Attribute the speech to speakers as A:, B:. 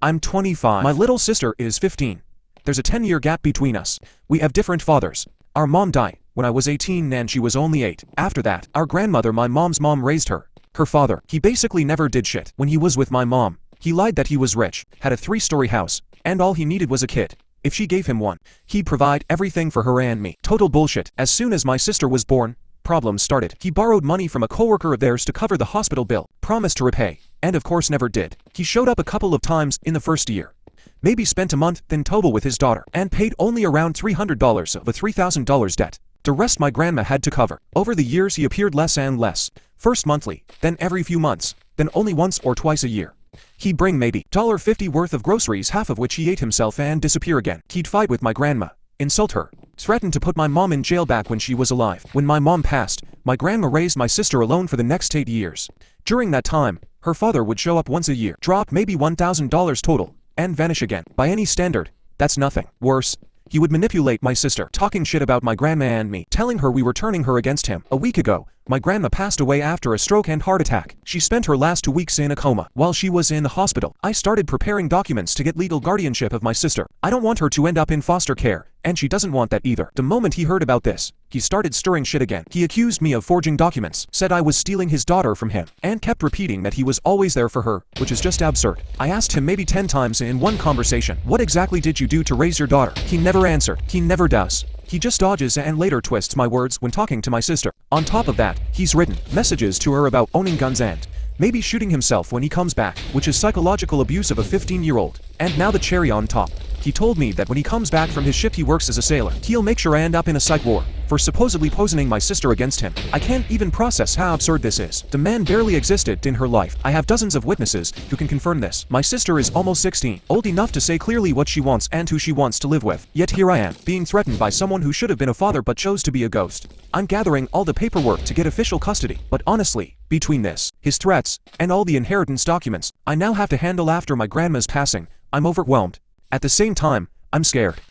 A: I'm 25. My little sister is 15. There's a 10-year gap between us. We have different fathers. Our mom died when I was 18 and she was only 8. After that, our grandmother, my mom's mom, raised her. Her father, he basically never did shit. When he was with my mom, he lied that he was rich, had a 3-story house, and all he needed was a kid. If she gave him one, he'd provide everything for her and me. Total bullshit. As soon as my sister was born, problems started. He borrowed money from a coworker of theirs to cover the hospital bill, promised to repay, and of course never did. He showed up a couple of times in the first year. Maybe spent a month, then total with his daughter, and paid only around $300 of a $3,000 debt. The rest my grandma had to cover. Over the years he appeared less and less. First monthly, then every few months, then only once or twice a year. He'd bring maybe $50 worth of groceries, half of which he ate himself, and disappear again. He'd fight with my grandma, insult her, threatened to put my mom in jail back when she was alive. When my mom passed, my grandma raised my sister alone for the next 8 years. During that time, her father would show up once a year, drop maybe $1,000 total, and vanish again. By any standard, that's nothing. Worse, he would manipulate my sister, talking shit about my grandma and me, telling her we were turning her against him. A week ago, my grandma passed away after a stroke and heart attack. She spent her last 2 weeks in a coma. While she was in the hospital, I started preparing documents to get legal guardianship of my sister. I don't want her to end up in foster care, and she doesn't want that either. The moment he heard about this, he started stirring shit again. He accused me of forging documents, said I was stealing his daughter from him, and kept repeating that he was always there for her, which is just absurd. I asked him maybe 10 times in one conversation, "What exactly did you do to raise your daughter?" He never answered. He never does. He just dodges and later twists my words when talking to my sister. On top of that, he's written messages to her about owning guns and maybe shooting himself when he comes back, which is psychological abuse of a 15-year-old. And now the cherry on top. He told me that when he comes back from his shift he works as a sailor. He'll make sure I end up in a psych ward for supposedly poisoning my sister against him. I can't even process how absurd this is. The man barely existed in her life. I have dozens of witnesses who can confirm this. My sister is almost 16, old enough to say clearly what she wants and who she wants to live with. Yet here I am, being threatened by someone who should have been a father but chose to be a ghost. I'm gathering all the paperwork to get official custody, but honestly, between this, his threats, and all the inheritance documents I now have to handle after my grandma's passing, I'm overwhelmed. At the same time, I'm scared.